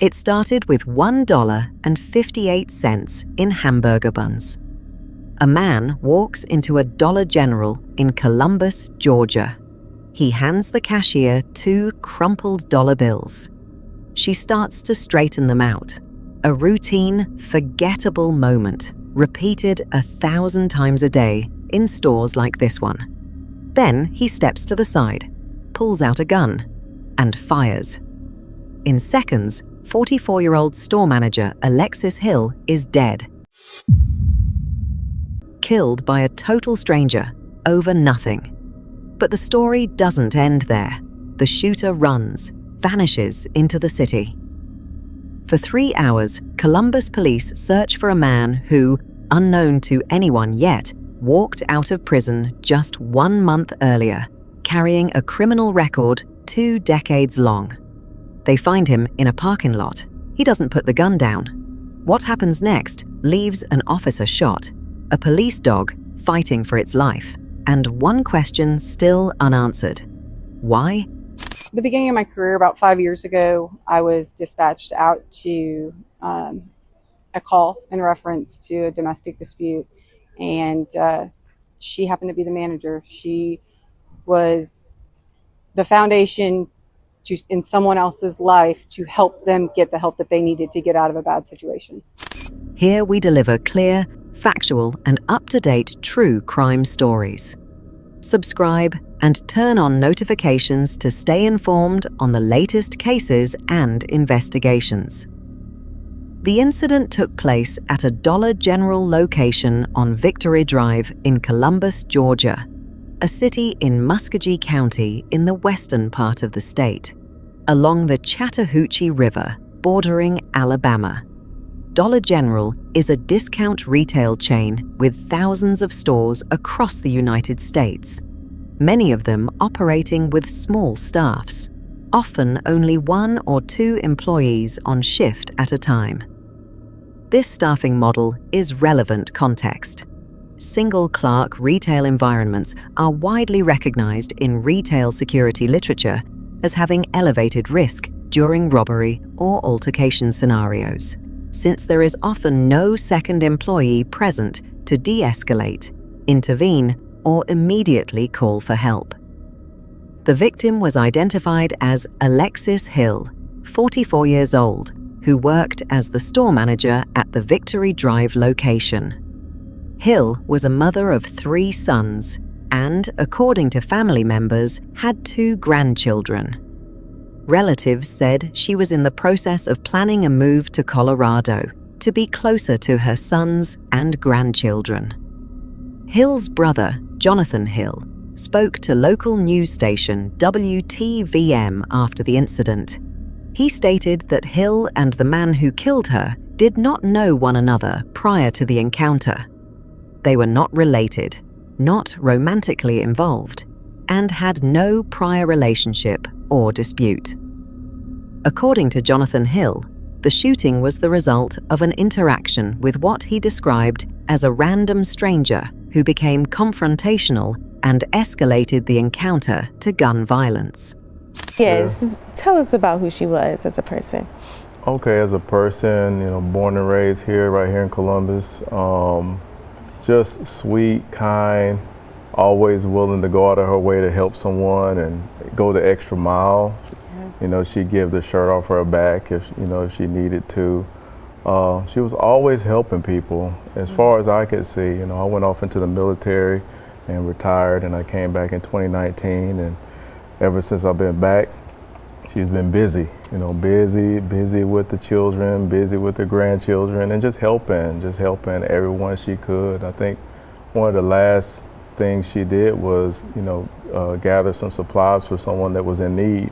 It started with $1.58 in Hamburger buns. A man walks into a Dollar General in Columbus, Georgia. He hands the cashier 2 crumpled dollar bills. She starts to straighten them out. A routine, forgettable moment, repeated 1,000 times a day in stores like this one. Then he steps to the side, pulls out a gun, and fires. In seconds, 44-year-old store manager Alexis Hill is dead. Killed by a total stranger over nothing. But the story doesn't end there. The shooter runs, vanishes into the city. For 3 hours, Columbus police search for a man who, unknown to anyone yet, walked out of prison just 1 month earlier, carrying a criminal record 2 decades long. They find him in a parking lot. He doesn't put the gun down. What happens next leaves an officer shot, a police dog fighting for its life, and one question still unanswered. Why? The beginning of my career, about 5 years ago, I was dispatched out to a call in reference to a domestic dispute, and she happened to be the manager. She was the foundation in someone else's life to help them get the help that they needed to get out of a bad situation. Here we deliver clear, factual, and up-to-date true crime stories. Subscribe and turn on notifications to stay informed on the latest cases and investigations. The incident took place at a Dollar General location on Victory Drive in Columbus, Georgia, a city in Muskogee County in the western part of the state, along the Chattahoochee River bordering Alabama. Dollar General is a discount retail chain with thousands of stores across the United States, many of them operating with small staffs, often only 1 or 2 employees on shift at a time. This staffing model is relevant context. Single-clerk retail environments are widely recognized in retail security literature as having elevated risk during robbery or altercation scenarios, since there is often no second employee present to de-escalate, intervene, or immediately call for help. The victim was identified as Alexis Hill, 44 years old, who worked as the store manager at the Victory Drive location. Hill was a mother of 3 sons and, according to family members, had 2 grandchildren. Relatives said she was in the process of planning a move to Colorado to be closer to her sons and grandchildren. Hill's brother, Jonathan Hill, spoke to local news station WTVM after the incident. He stated that Hill and the man who killed her did not know one another prior to the encounter. They were not related, not romantically involved, and had no prior relationship or dispute. According to Jonathan Hill, the shooting was the result of an interaction with what he described as a random stranger who became confrontational and escalated the encounter to gun violence. Yes, tell us about who she was as a person. Okay, as a person, born and raised here, right here in Columbus, just sweet, kind, always willing to go out of her way to help someone and go the extra mile. She'd give the shirt off her back if she needed to. She was always helping people, as far as I could see. I went off into the military and retired, and I came back in 2019, and ever since I've been back, she's been busy, busy with the children, busy with the grandchildren, and just helping everyone she could. I think one of the last things she did was, gather some supplies for someone that was in need.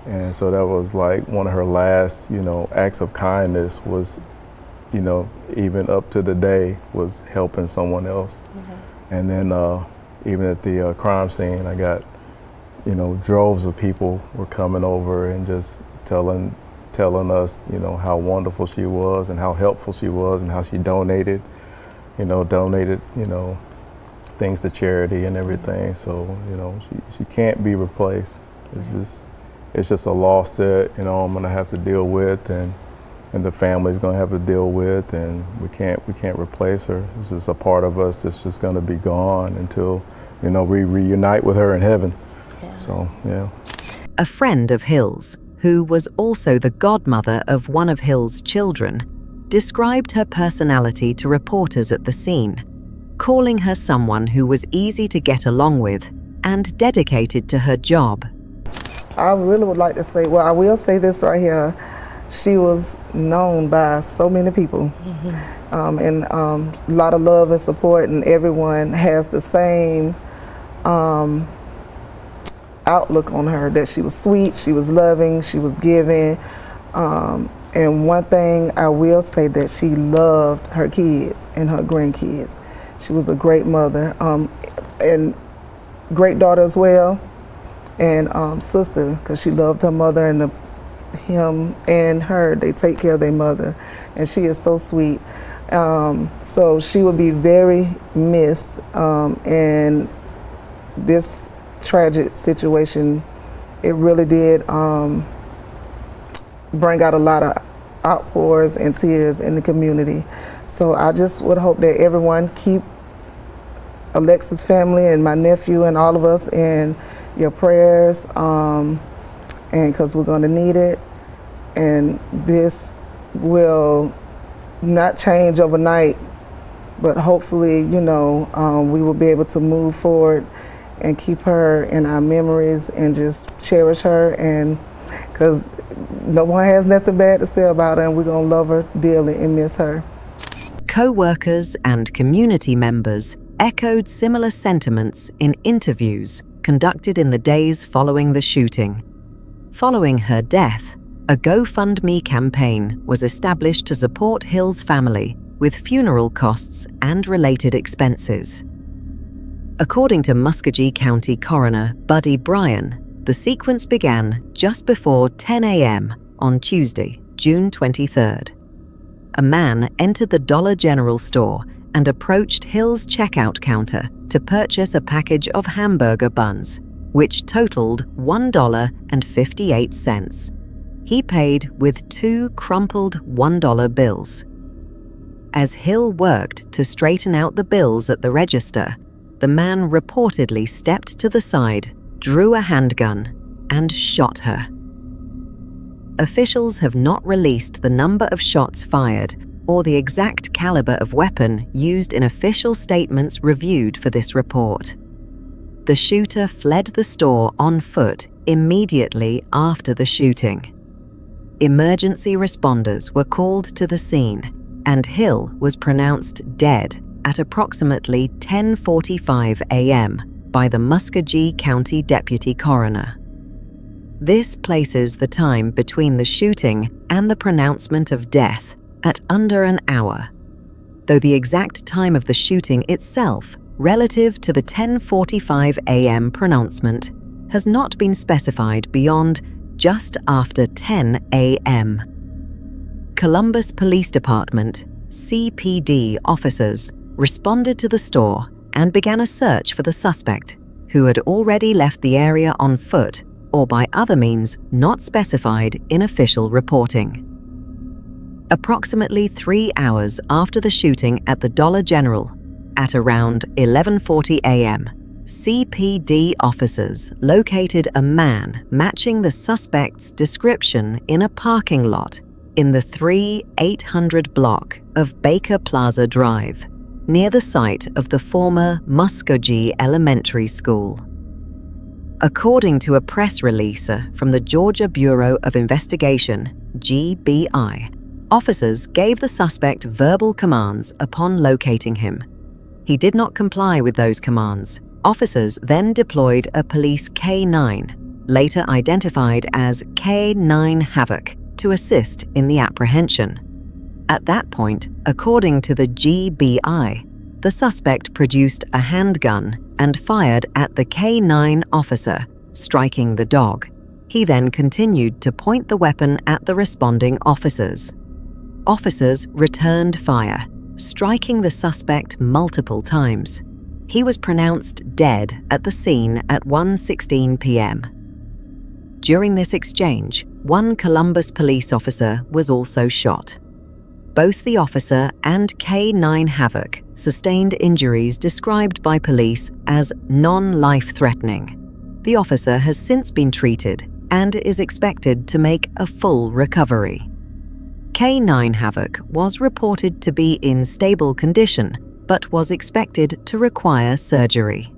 And so that was like one of her last, acts of kindness was, even up to the day, was helping someone else. Mm-hmm. And then even at the crime scene, I got, droves of people were coming over and just telling us, how wonderful she was and how helpful she was and how she donated things to charity and everything. So, she can't be replaced. It's just, it's just a loss that, you know, I'm gonna have to deal with, and the family's gonna have to deal with, and we can't replace her. It's just a part of us that's just gonna be gone until, you know, we reunite with her in heaven. Yeah. So, yeah. A friend of Hill's, who was also the godmother of one of Hill's children, described her personality to reporters at the scene, calling her someone who was easy to get along with and dedicated to her job. I really would like to say, well, I will say this right here. She was known by so many people, and a lot of love and support, and everyone has the same outlook on her, that she was sweet, she was loving, she was giving. And one thing I will say, that she loved her kids and her grandkids. She was a great mother, and great daughter as well, and sister, because she loved her mother, and him and her, they take care of their mother, and she is so sweet. So she will be very missed, and this tragic situation, it really did bring out a lot of outpours and tears in the community. So I just would hope that everyone keep Alexis' family and my nephew and all of us in your prayers, and because we're going to need it, and this will not change overnight, but hopefully, you know, we will be able to move forward and keep her in our memories and just cherish her, and because no one has nothing bad to say about her, and we're going to love her dearly and miss her. Co-workers and community members echoed similar sentiments in interviews conducted in the days following the shooting. Following her death, a GoFundMe campaign was established to support Hill's family with funeral costs and related expenses. According to Muskogee County Coroner Buddy Bryan, the sequence began just before 10 a.m. on Tuesday, June 23rd. A man entered the Dollar General store and approached Hill's checkout counter to purchase a package of hamburger buns, which totaled $1.58. He paid with 2 crumpled $1 bills. As Hill worked to straighten out the bills at the register, the man reportedly stepped to the side, drew a handgun, and shot her. Officials have not released the number of shots fired or the exact caliber of weapon used in official statements reviewed for this report. The shooter fled the store on foot immediately after the shooting. Emergency responders were called to the scene, and Hill was pronounced dead at approximately 10:45 a.m. by the Muskogee County Deputy Coroner. This places the time between the shooting and the pronouncement of death at under an hour, though the exact time of the shooting itself, relative to the 10:45 a.m. pronouncement, has not been specified beyond just after 10 a.m. Columbus Police Department, CPD officers responded to the store and began a search for the suspect, who had already left the area on foot or by other means not specified in official reporting. Approximately 3 hours after the shooting at the Dollar General, at around 11:40 a.m., CPD officers located a man matching the suspect's description in a parking lot in the 3800 block of Baker Plaza Drive, near the site of the former Muskogee Elementary School. According to a press release from the Georgia Bureau of Investigation, GBI, officers gave the suspect verbal commands upon locating him. He did not comply with those commands. Officers then deployed a police K-9, later identified as K-9 Havoc, to assist in the apprehension. At that point, according to the GBI, the suspect produced a handgun and fired at the K-9 officer, striking the dog. He then continued to point the weapon at the responding officers. Officers returned fire, striking the suspect multiple times. He was pronounced dead at the scene at 1:16 p.m. During this exchange, one Columbus police officer was also shot. Both the officer and K9 Havoc sustained injuries described by police as non-life-threatening. The officer has since been treated and is expected to make a full recovery. K9 Havoc was reported to be in stable condition, but was expected to require surgery.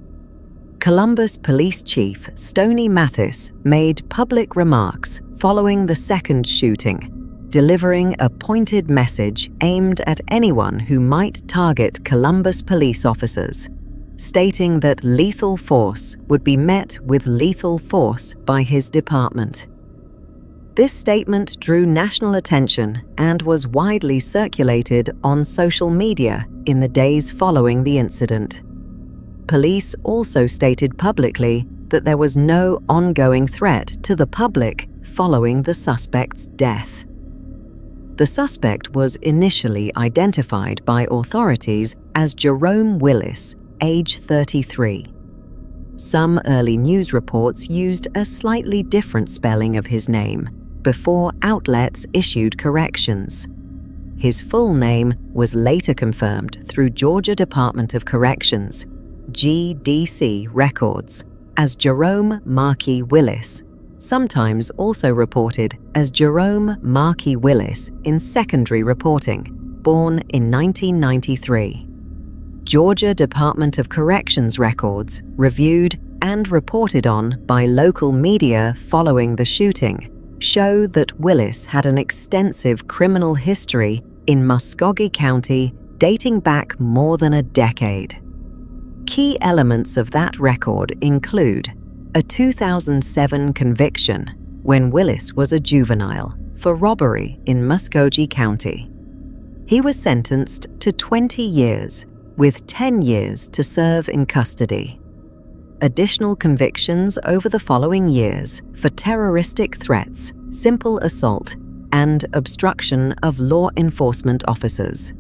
Columbus Police Chief Stoney Mathis made public remarks following the second shooting, delivering a pointed message aimed at anyone who might target Columbus police officers, stating that lethal force would be met with lethal force by his department. This statement drew national attention and was widely circulated on social media in the days following the incident. Police also stated publicly that there was no ongoing threat to the public following the suspect's death. The suspect was initially identified by authorities as Jerome Willis, age 33. Some early news reports used a slightly different spelling of his name before outlets issued corrections. His full name was later confirmed through Georgia Department of Corrections, GDC records, as Jerome Markey Willis, sometimes also reported as Jerome Markey Willis in secondary reporting, born in 1993. Georgia Department of Corrections records, reviewed and reported on by local media following the shooting, show that Willis had an extensive criminal history in Muscogee County dating back more than a decade. Key elements of that record include a 2007 conviction when Willis was a juvenile for robbery in Muscogee County. He was sentenced to 20 years with 10 years to serve in custody. Additional convictions over the following years for terroristic threats, simple assault, and obstruction of law enforcement officers.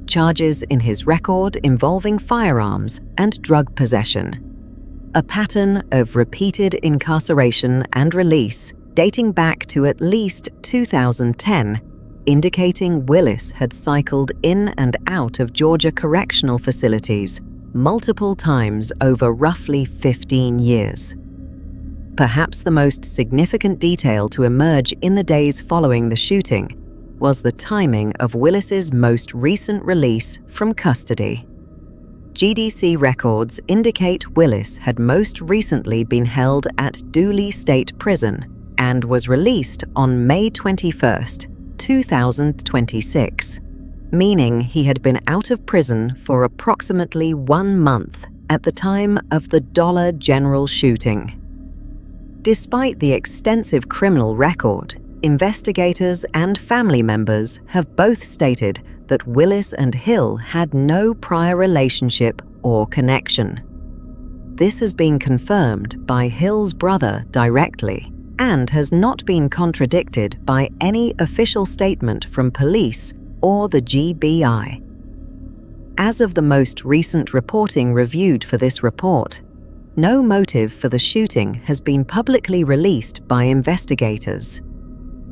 Charges in his record involving firearms and drug possession. A pattern of repeated incarceration and release dating back to at least 2010, indicating Willis had cycled in and out of Georgia correctional facilities multiple times over roughly 15 years. Perhaps the most significant detail to emerge in the days following the shooting was the timing of Willis's most recent release from custody. GDC records indicate Willis had most recently been held at Dooley State Prison and was released on May 21, 2026, meaning he had been out of prison for approximately 1 month at the time of the Dollar General shooting. Despite the extensive criminal record, investigators and family members have both stated that Willis and Hill had no prior relationship or connection. This has been confirmed by Hill's brother directly and has not been contradicted by any official statement from police or the GBI. As of the most recent reporting reviewed for this report, no motive for the shooting has been publicly released by investigators.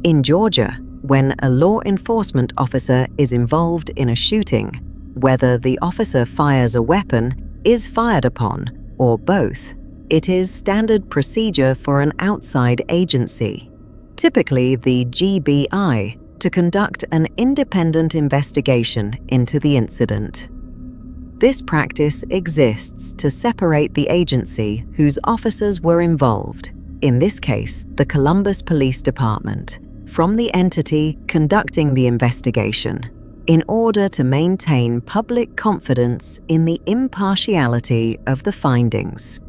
In Georgia, when a law enforcement officer is involved in a shooting, whether the officer fires a weapon, is fired upon, or both, it is standard procedure for an outside agency, typically the GBI, to conduct an independent investigation into the incident. This practice exists to separate the agency whose officers were involved, in this case the Columbus Police Department, from the entity conducting the investigation, in order to maintain public confidence in the impartiality of the findings.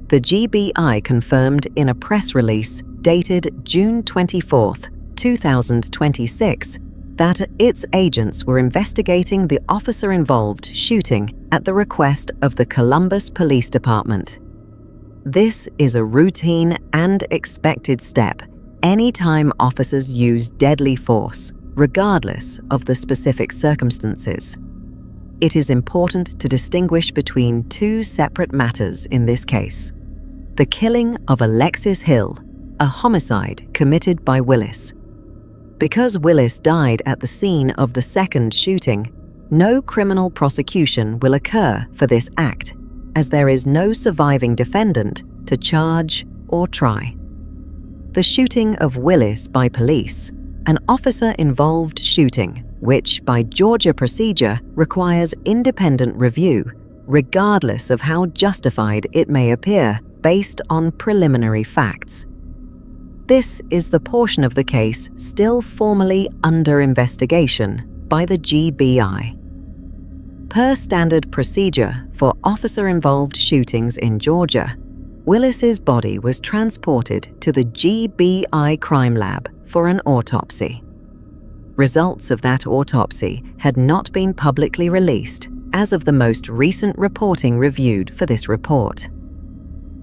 The GBI confirmed in a press release dated June 24, 2026, that its agents were investigating the officer-involved shooting at the request of the Columbus Police Department. This is a routine and expected step anytime officers use deadly force, regardless of the specific circumstances. It is important to distinguish between two separate matters in this case: the killing of Alexis Hill, a homicide committed by Willis. Because Willis died at the scene of the second shooting, no criminal prosecution will occur for this act, as there is no surviving defendant to charge or try. The shooting of Willis by police, an officer-involved shooting, which by Georgia procedure requires independent review, regardless of how justified it may appear based on preliminary facts. This is the portion of the case still formally under investigation by the GBI. Per standard procedure for officer-involved shootings in Georgia, Willis's body was transported to the GBI crime lab for an autopsy. Results of that autopsy had not been publicly released as of the most recent reporting reviewed for this report.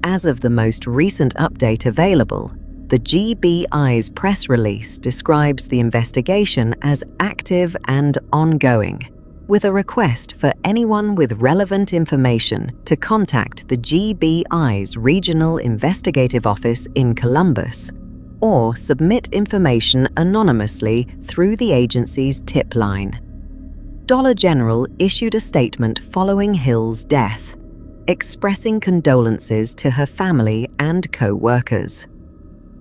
As of the most recent update available, the GBI's press release describes the investigation as active and ongoing, with a request for anyone with relevant information to contact the GBI's Regional Investigative Office in Columbus or submit information anonymously through the agency's tip line. Dollar General issued a statement following Hill's death, expressing condolences to her family and co-workers.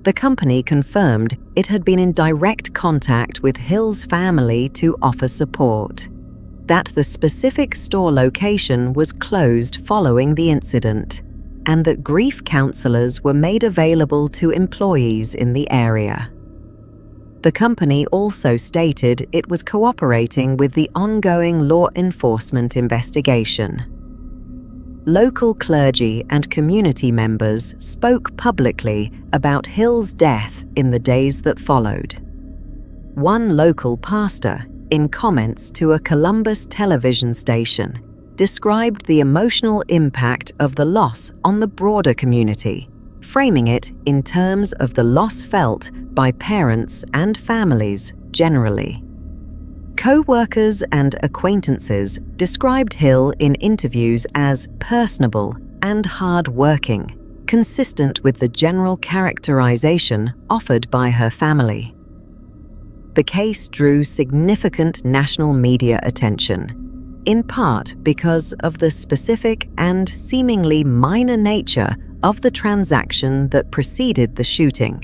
The company confirmed it had been in direct contact with Hill's family to offer support, that the specific store location was closed following the incident, and that grief counselors were made available to employees in the area. The company also stated it was cooperating with the ongoing law enforcement investigation. Local clergy and community members spoke publicly about Hill's death in the days that followed. One local pastor, in comments to a Columbus television station, described the emotional impact of the loss on the broader community, framing it in terms of the loss felt by parents and families generally. Co-workers and acquaintances described Hill in interviews as personable and hard-working, consistent with the general characterization offered by her family. The case drew significant national media attention, in part because of the specific and seemingly minor nature of the transaction that preceded the shooting: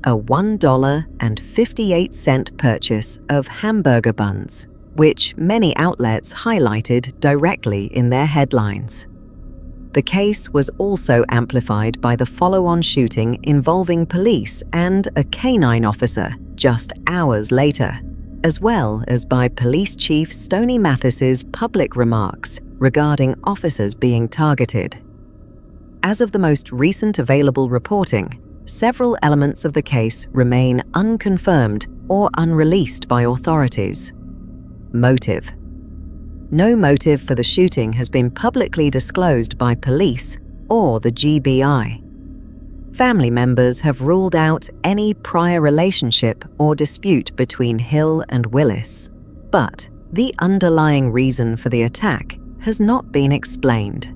a $1.58 purchase of Hamburger Buns, which many outlets highlighted directly in their headlines. The case was also amplified by the follow-on shooting involving police and a canine officer just hours later, as well as by Police Chief Stoney Mathis's public remarks regarding officers being targeted. As of the most recent available reporting, several elements of the case remain unconfirmed or unreleased by authorities. Motive. No motive for the shooting has been publicly disclosed by police or the GBI. Family members have ruled out any prior relationship or dispute between Hill and Willis, but the underlying reason for the attack has not been explained.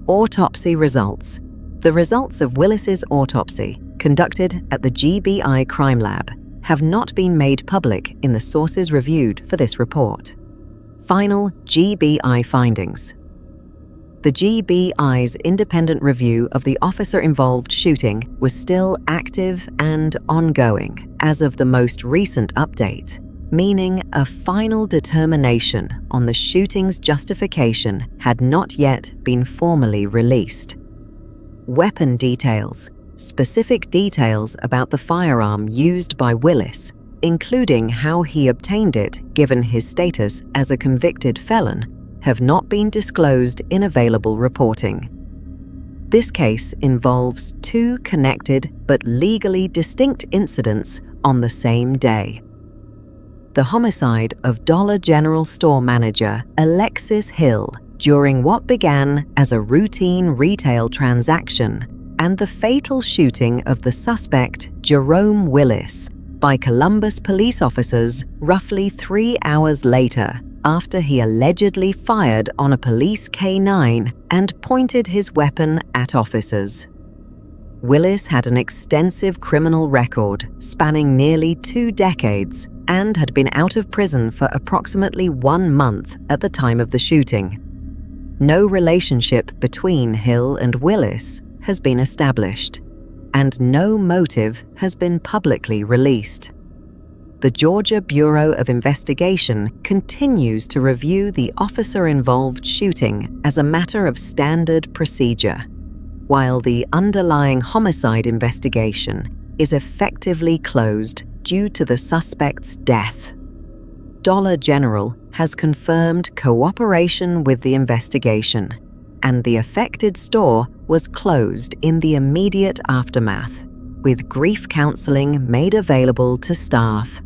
Autopsy results. The results of Willis's autopsy, conducted at the GBI Crime Lab, have not been made public in the sources reviewed for this report. Final GBI findings. The GBI's independent review of the officer-involved shooting was still active and ongoing as of the most recent update, meaning a final determination on the shooting's justification had not yet been formally released. Weapon details, specific details about the firearm used by Willis, including how he obtained it given his status as a convicted felon, have not been disclosed in available reporting. This case involves two connected but legally distinct incidents on the same day. The homicide of Dollar General store manager Alexis Hill during what began as a routine retail transaction, and the fatal shooting of the suspect Jerome Willis by Columbus police officers roughly 3 hours later, after he allegedly fired on a police K9 and pointed his weapon at officers. Willis had an extensive criminal record spanning nearly 2 decades and had been out of prison for approximately 1 month at the time of the shooting. No relationship between Hill and Willis has been established, and no motive has been publicly released. The Georgia Bureau of Investigation continues to review the officer-involved shooting as a matter of standard procedure, while the underlying homicide investigation is effectively closed due to the suspect's death. Dollar General has confirmed cooperation with the investigation, and the affected store was closed in the immediate aftermath, with grief counseling made available to staff.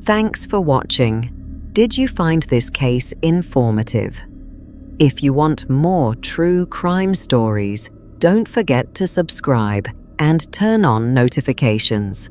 Thanks for watching. Did you find this case informative? If you want more true crime stories, don't forget to subscribe and turn on notifications.